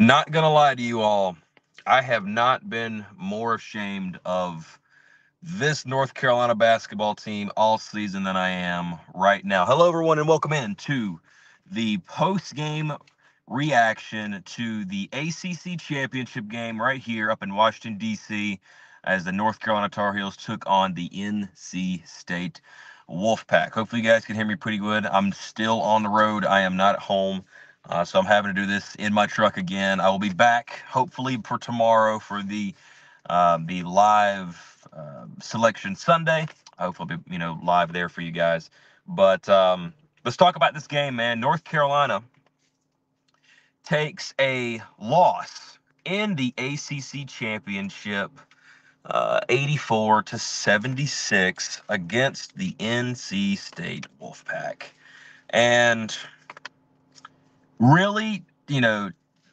Not gonna lie to you all, I have not been more ashamed of this North Carolina basketball team all season than I am right now. Hello, everyone, and welcome in to the post-game reaction to the ACC championship game right here up in Washington, D.C., as the North Carolina Tar Heels took on the NC State Wolfpack. Hopefully, you guys can hear me pretty good. I'm still on the road. I am not at home. So I'm having to do this in my truck again. I will be back hopefully for tomorrow for the live selection Sunday. Hopefully, I'll be live there for you guys. But let's talk about this game, man. North Carolina takes a loss in the ACC championship, 84-76 against the NC State Wolfpack, and really,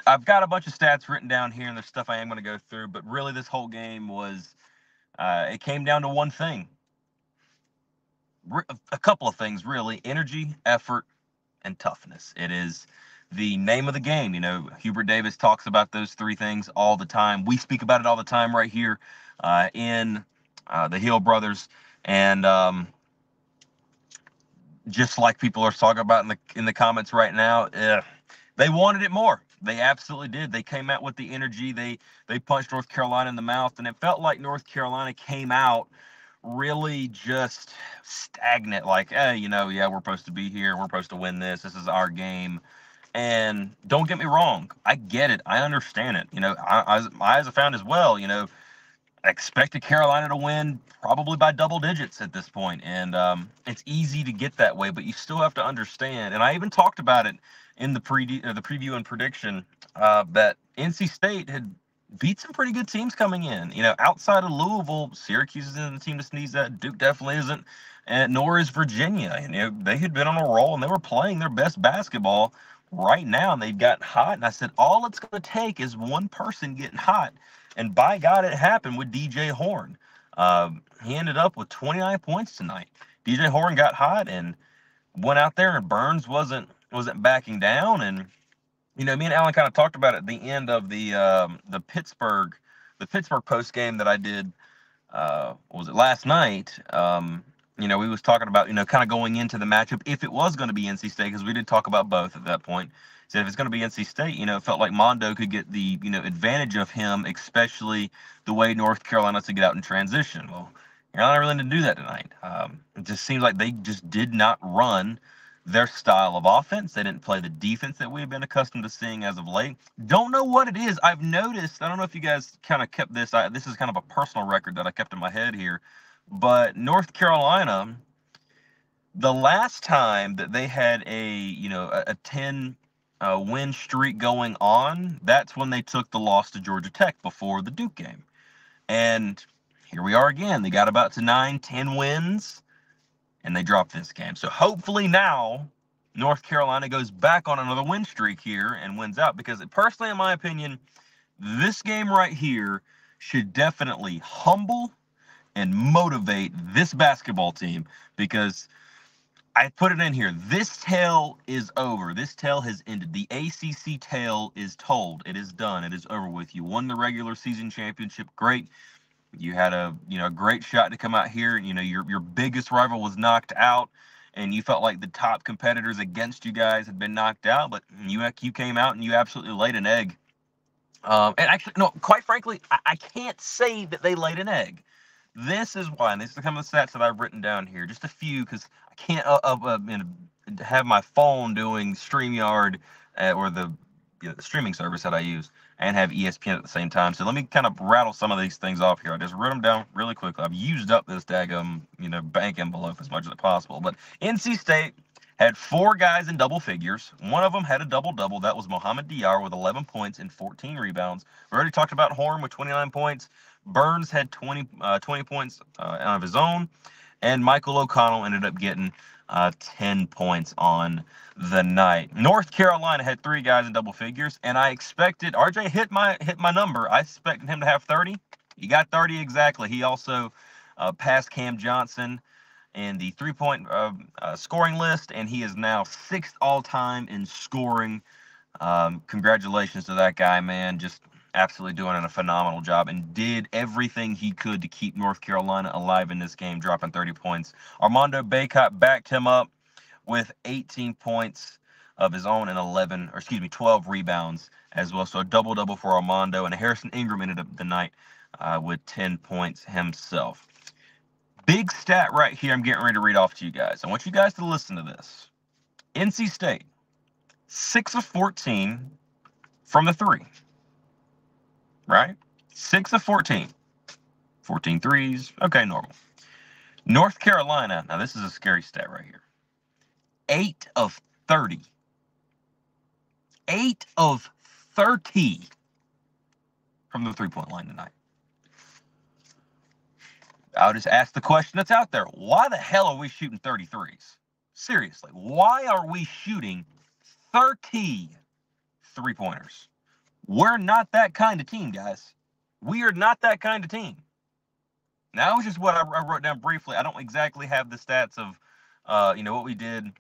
I've got a bunch of stats written down here, and there's stuff I am going to go through, but really this whole game was, it came down to one thing. A couple of things, really. Energy, effort, and toughness. It is the name of the game. Hubert Davis talks about those three things all the time. We speak about it all the time right here in the Hill Brothers. And just like people are talking about in the comments right now, they wanted it more. They absolutely did. They came out with the energy. They punched North Carolina in the mouth, and it felt like North Carolina came out really just stagnant, like, yeah, we're supposed to be here. We're supposed to win this. This is our game. And don't get me wrong. I get it. I understand it. I as a fan as well, I expected Carolina to win probably by double digits at this point. And it's easy to get that way, but you still have to understand. And I even talked about it in the preview and prediction that NC State had beat some pretty good teams coming in. Outside of Louisville, Syracuse isn't the team to sneeze at. Duke definitely isn't, and nor is Virginia. And they had been on a roll, and they were playing their best basketball right now, and they'd gotten hot. And I said, all it's going to take is one person getting hot. And by God, it happened with DJ Horn. He ended up with 29 points tonight. DJ Horn got hot and went out there, and Burns wasn't backing down. And me and Alan kind of talked about it at the end of the Pittsburgh post game that I did. Was it last night? We was talking about kind of going into the matchup if it was going to be NC State, because we did talk about both at that point. So if it's going to be NC State, it felt like Mondo could get the advantage of him, especially the way North Carolina to get out in transition. Well, Carolina really didn't do that tonight. It just seems like they just did not run their style of offense. They didn't play the defense that we've been accustomed to seeing as of late. Don't know what it is. I've noticed, I don't know if you guys kind of kept this. This is kind of a personal record that I kept in my head here. But North Carolina, the last time that they had a 10 win streak going on, that's when they took the loss to Georgia Tech before the Duke game. And here we are again. They got about to 9-10 wins, and they dropped this game. So hopefully now North Carolina goes back on another win streak here and wins out, because personally, in my opinion, this game right here should definitely humble and motivate this basketball team, because I put it in here. This tale is over. This tale has ended. The ACC tale is told. It is done. It is over with. You won the regular season championship. Great. You had a great shot to come out here. Your biggest rival was knocked out, and you felt like the top competitors against you guys had been knocked out. But you came out and you absolutely laid an egg. And actually, no, quite frankly, I can't say that they laid an egg. This is why, and these are some of the stats that I've written down here, just a few, because I can't have my phone doing StreamYard or the streaming service that I use, and have ESPN at the same time. So let me kind of rattle some of these things off here. I just wrote them down really quickly. I've used up this daggum bank envelope as much as possible. But NC State had 4 guys in double figures. One of them had a double-double. That was Mohamed Diarra with 11 points and 14 rebounds. We already talked about Horn with 29 points. Burns had 20 points out of his own. And Michael O'Connell ended up getting 10 points on the night. North Carolina had 3 guys in double figures, and I expected RJ hit my number. I expected him to have 30. He got 30 exactly. He also passed Cam Johnson in the three-point scoring list, and he is now 6th all-time in scoring Congratulations to that guy, man. Just absolutely doing a phenomenal job and did everything he could to keep North Carolina alive in this game, dropping 30 points. Armando Bacot backed him up with 18 points of his own and 12 rebounds as well. So a double-double for Armando, and Harrison Ingram ended up the night with 10 points himself. Big stat right here I'm getting ready to read off to you guys. I want you guys to listen to this. NC State, 6 of 14 from the three, right? 6 of 14. 14 threes. Okay, normal. North Carolina, now this is a scary stat right here. 8 of 30. 8 of 30 from the three-point line tonight. I'll just ask the question that's out there. Why the hell are we shooting 33s? Seriously, why are we shooting 30 three-pointers? We're not that kind of team, guys. We are not that kind of team. Now, that was just what I wrote down briefly. I don't exactly have the stats of, what we did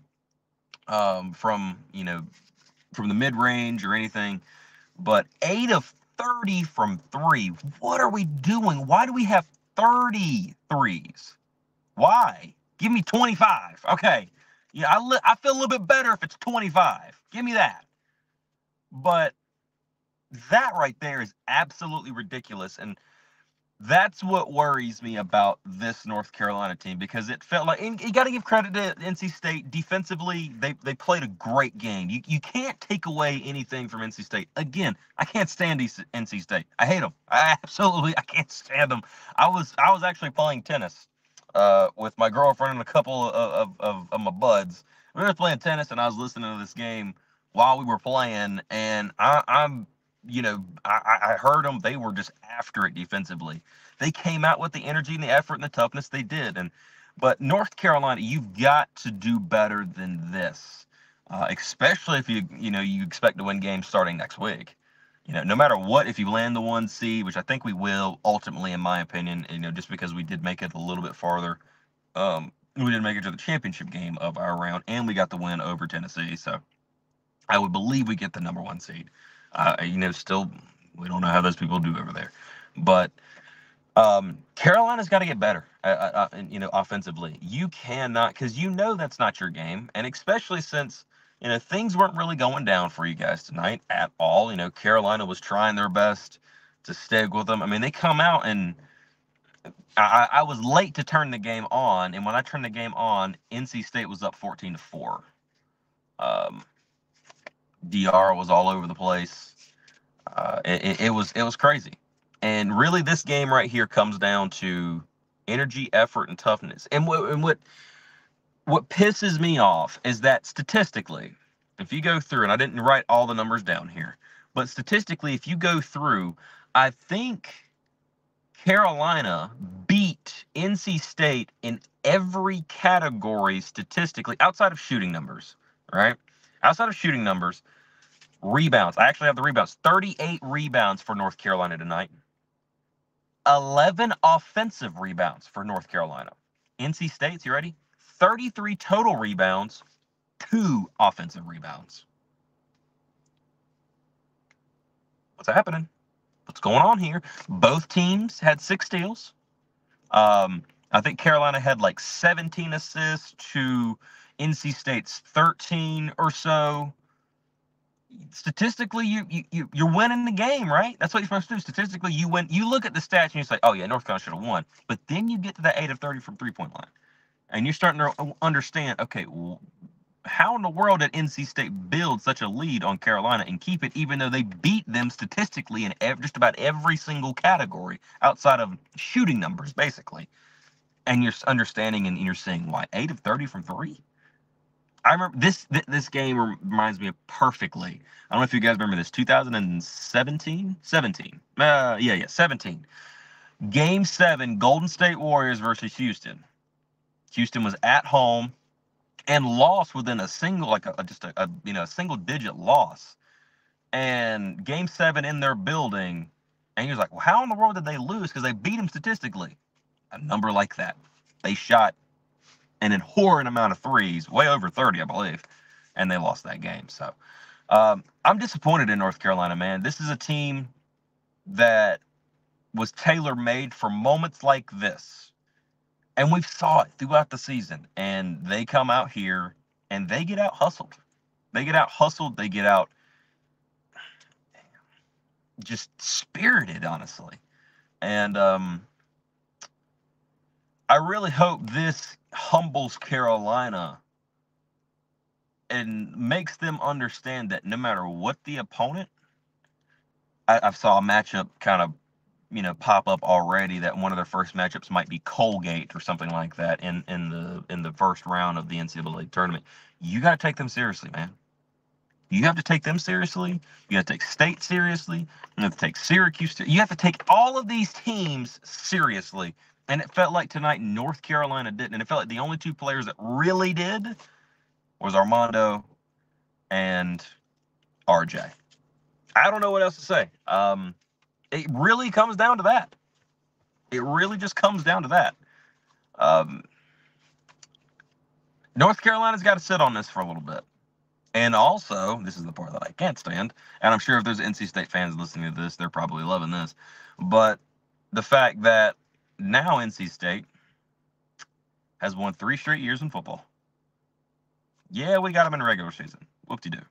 from the mid-range or anything. But 8 of 30 from three. What are we doing? Why do we have 30 threes? Why? Give me 25. Okay. Yeah, I feel a little bit better if it's 25. Give me that. But that right there is absolutely ridiculous. And that's what worries me about this North Carolina team, because it felt like, and you got to give credit to NC State. Defensively, they played a great game. You can't take away anything from NC State. Again, I can't stand NC State. I hate them. I can't stand them. I was actually playing tennis with my girlfriend and a couple of my buds. We were playing tennis, and I was listening to this game while we were playing, and I heard them. They were just after it defensively. They came out with the energy and the effort and the toughness they did. But North Carolina, you've got to do better than this, especially if you expect to win games starting next week. No matter what, if you land the 1 seed, which I think we will ultimately, in my opinion, just because we did make it a little bit farther. We did make it to the championship game of our round, and we got the win over Tennessee. So I would believe we get the number 1 seed. Still, we don't know how those people do over there. But Carolina's got to get better, offensively. You cannot, because that's not your game. And especially since, things weren't really going down for you guys tonight at all. Carolina was trying their best to stick with them. I mean, they come out, and I was late to turn the game on. And when I turned the game on, NC State was up 14-4. DR was all over the place. It was crazy. And really, this game right here comes down to energy, effort, and toughness. And what pisses me off is that statistically, if you go through, and I didn't write all the numbers down here, but statistically, if you go through, I think Carolina beat NC State in every category statistically, outside of shooting numbers, right? Outside of shooting numbers, rebounds. I actually have the rebounds. 38 rebounds for North Carolina tonight. 11 offensive rebounds for North Carolina. NC State's, you ready? 33 total rebounds, 2 offensive rebounds. What's happening? What's going on here? Both teams had 6 steals. I think Carolina had like 17 assists to NC State's 13 or so. Statistically, you're winning the game, right? That's what you're supposed to do. Statistically, you win. You look at the stats and you say, "Oh yeah, North Carolina should have won." But then you get to that 8 of 30 from three-point line, and you're starting to understand. Okay, how in the world did NC State build such a lead on Carolina and keep it, even though they beat them statistically in just about every single category outside of shooting numbers, basically? And you're understanding and you're saying, why 8 of 30 from 3? I remember this game reminds me perfectly. I don't know if you guys remember this. 2017? 17. 17. Game 7, Golden State Warriors versus Houston. Houston was at home and lost within a single, a single-digit loss. And Game 7 in their building, and he was like, well, how in the world did they lose? Because they beat them statistically. A number like that. They shot an abhorrent amount of threes, way over 30, I believe, and they lost that game. So I'm disappointed in North Carolina, man. This is a team that was tailor-made for moments like this. And we saw it throughout the season. And they come out here and they get out hustled. They get out hustled. They get out just spirited, honestly. And I really hope this humbles Carolina and makes them understand that no matter what the opponent, I saw a matchup kind of, pop up already that one of their first matchups might be Colgate or something like that in the first round of the NCAA tournament. You got to take them seriously, man. You have to take them seriously. You have to take State seriously. You have to take Syracuse. You have to take all of these teams seriously. And it felt like tonight North Carolina didn't. And it felt like the only two players that really did was Armando and RJ. I don't know what else to say. It really comes down to that. It really just comes down to that. North Carolina's got to sit on this for a little bit. And also, this is the part that I can't stand, and I'm sure if there's NC State fans listening to this, they're probably loving this, but the fact that now NC State has won 3 straight years in football. Yeah, we got them in the regular season. Whoop-de-doo.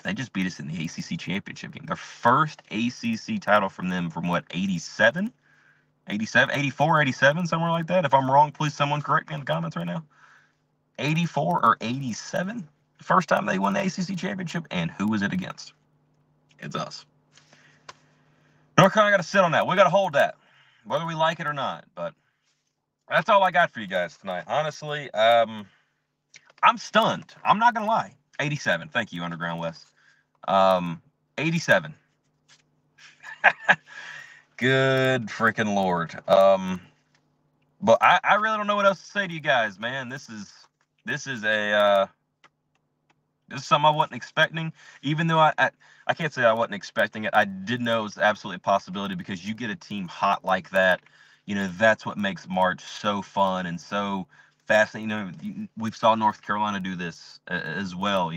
They just beat us in the ACC championship game. Their first ACC title from them from, 87? 87? 84, 87, somewhere like that. If I'm wrong, please someone correct me in the comments right now. 84 or 87? First time they won the ACC championship, and who was it against? It's us. North Carolina got to sit on that. We got to hold that, whether we like it or not. But that's all I got for you guys tonight. Honestly, I'm stunned. I'm not going to lie. 87. Thank you, Underground West. 87. Good freaking Lord. But I really don't know what else to say to you guys, man. This is something I wasn't expecting, even though I can't say I wasn't expecting it. I did know it was absolutely a possibility because you get a team hot like that, that's what makes March so fun and so fascinating. We saw North Carolina do this as well.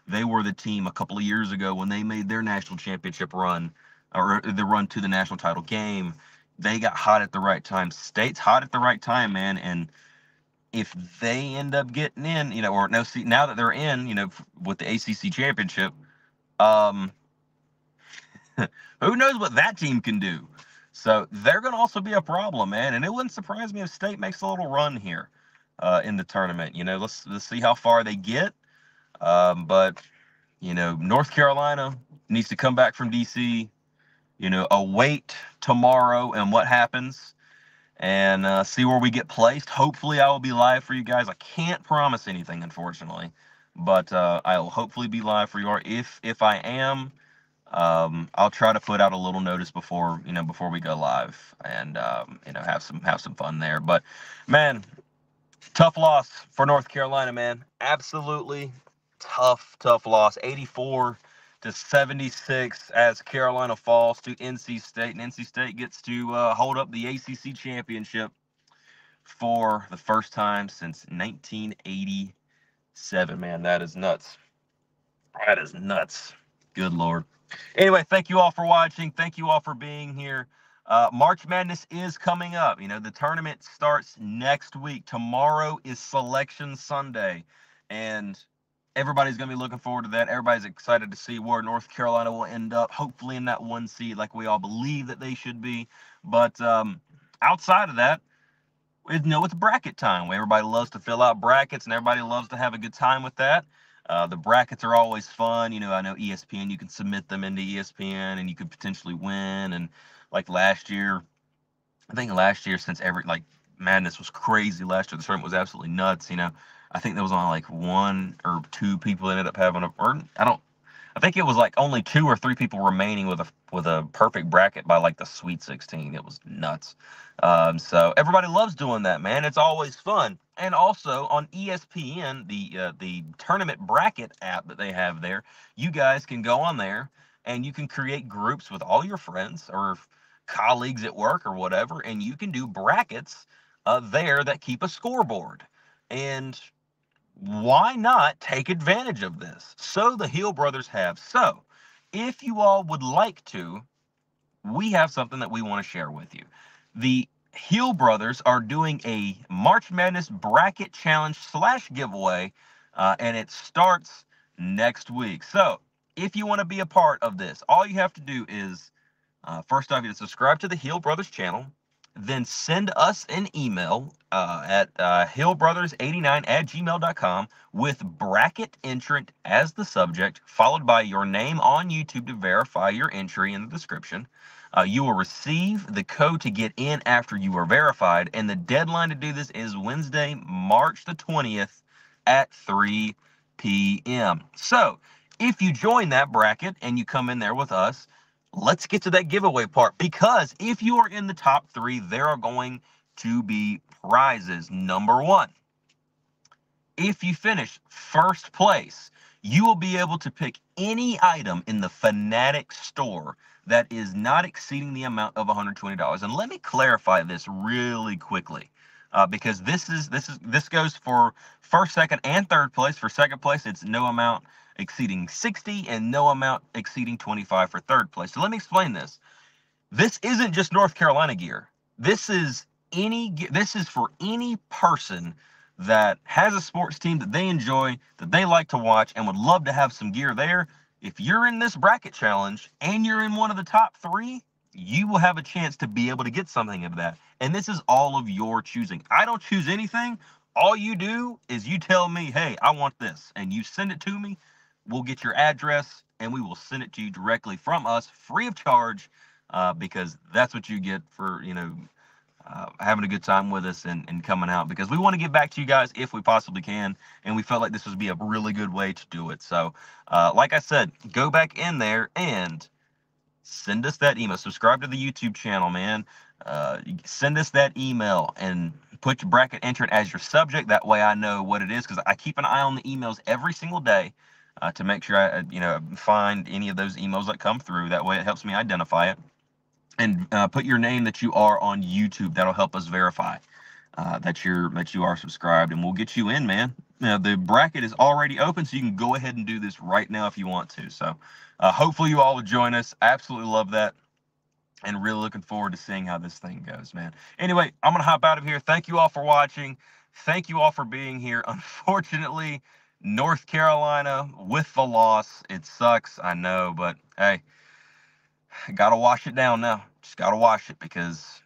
They were the team a couple of years ago when they made their national championship run or the run to the national title game. They got hot at the right time. State's hot at the right time, man, and if they end up getting in, or no, see, now that they're in, with the ACC championship, who knows what that team can do? So they're going to also be a problem, man. And it wouldn't surprise me if State makes a little run here in the tournament. Let's see how far they get. But North Carolina needs to come back from DC. Await tomorrow and what happens. And see where we get placed. Hopefully, I will be live for you guys. I can't promise anything, unfortunately, but I will hopefully be live for you. If I am, I'll try to put out a little notice before we go live, and have some fun there. But man, tough loss for North Carolina, man. Absolutely tough loss. 84-76 as Carolina falls to NC State, and NC State gets to hold up the ACC championship for the first time since 1987. Man, that is nuts. That is nuts. Good Lord. Anyway, thank you all for watching. Thank you all for being here. March Madness is coming up. The tournament starts next week. Tomorrow is Selection Sunday, and everybody's going to be looking forward to that. Everybody's excited to see where North Carolina will end up, hopefully in that 1 seed like we all believe that they should be. But outside of that, it's bracket time. Everybody loves to fill out brackets, and everybody loves to have a good time with that. The brackets are always fun. I know ESPN, you can submit them into ESPN, and you could potentially win. And like last year, since Madness was crazy last year, the tournament was absolutely nuts, I think there was only like 1 or 2 people ended up having I think it was like only 2 or 3 people remaining with a perfect bracket by like the Sweet 16. It was nuts. So everybody loves doing that, man. It's always fun. And also on ESPN, the tournament bracket app that they have there, you guys can go on there and you can create groups with all your friends or colleagues at work or whatever, and you can do brackets there that keep a scoreboard. And why not take advantage of this? So the Hill brothers have. So if you all would like to, we have something that we want to share with you. The Hill brothers are doing a March Madness bracket challenge / giveaway, and it starts next week. So if you want to be a part of this, all you have to do is, first off, you subscribe to the Hill brothers channel, then send us an email at hillbrothers89@gmail.com with bracket entrant as the subject, followed by your name on YouTube to verify your entry in the description. You will receive the code to get in after you are verified, and the deadline to do this is Wednesday, March the 20th at 3 p.m. So if you join that bracket and you come in there with us, let's get to that giveaway part, because if you are in the top 3, there are going to be prizes. Number 1, if you finish first place, you will be able to pick any item in the Fanatic store that is not exceeding the amount of $120. And let me clarify this really quickly, because this goes for first, second, and third place. For second place, it's no amount exceeding 60 and no amount exceeding 25 for third place. So let me explain this. This isn't just North Carolina gear. This is for any person that has a sports team that they enjoy, that they like to watch, and would love to have some gear there. If you're in this bracket challenge and you're in one of the top 3, you will have a chance to be able to get something of that. And this is all of your choosing. I don't choose anything. All you do is you tell me, hey, I want this, and you send it to me. We'll get your address, and we will send it to you directly from us, free of charge, because that's what you get for, having a good time with us and coming out, because we want to give back to you guys if we possibly can, and we felt like this would be a really good way to do it. So, like I said, go back in there and send us that email. Subscribe to the YouTube channel, man. Send us that email and put your bracket entrant as your subject. That way I know what it is, because I keep an eye on the emails every single day. To make sure I, find any of those emails that come through. That way it helps me identify it. And put your name that you are on YouTube. That'll help us verify that you are subscribed, and we'll get you in, man. The bracket is already open, so you can go ahead and do this right now if you want to. So hopefully you all will join us. I absolutely love that, and really looking forward to seeing how this thing goes, man. Anyway, I'm going to hop out of here. Thank you all for watching. Thank you all for being here. Unfortunately, North Carolina with the loss. It sucks, I know, but hey, gotta wash it down now. Just gotta wash it, because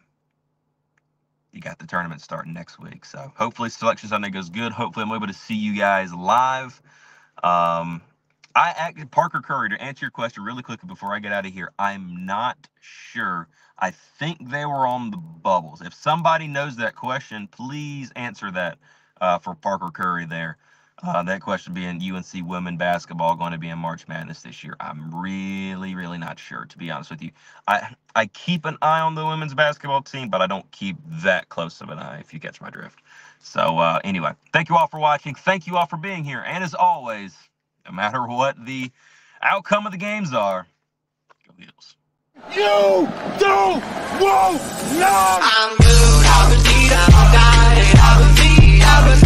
you got the tournament starting next week. So hopefully Selection Sunday goes good. Hopefully I'm able to see you guys live. Parker Curry, to answer your question really quickly before I get out of here, I'm not sure. I think they were on the bubbles. If somebody knows that question, please answer that for Parker Curry there. That question being UNC women basketball going to be in March Madness this year. I'm really, really not sure, to be honest with you. I keep an eye on the women's basketball team, but I don't keep that close of an eye, if you catch my drift. So anyway, thank you all for watching. Thank you all for being here. And as always, no matter what the outcome of the games are, go Heels. You don't want none. I'm good. I've been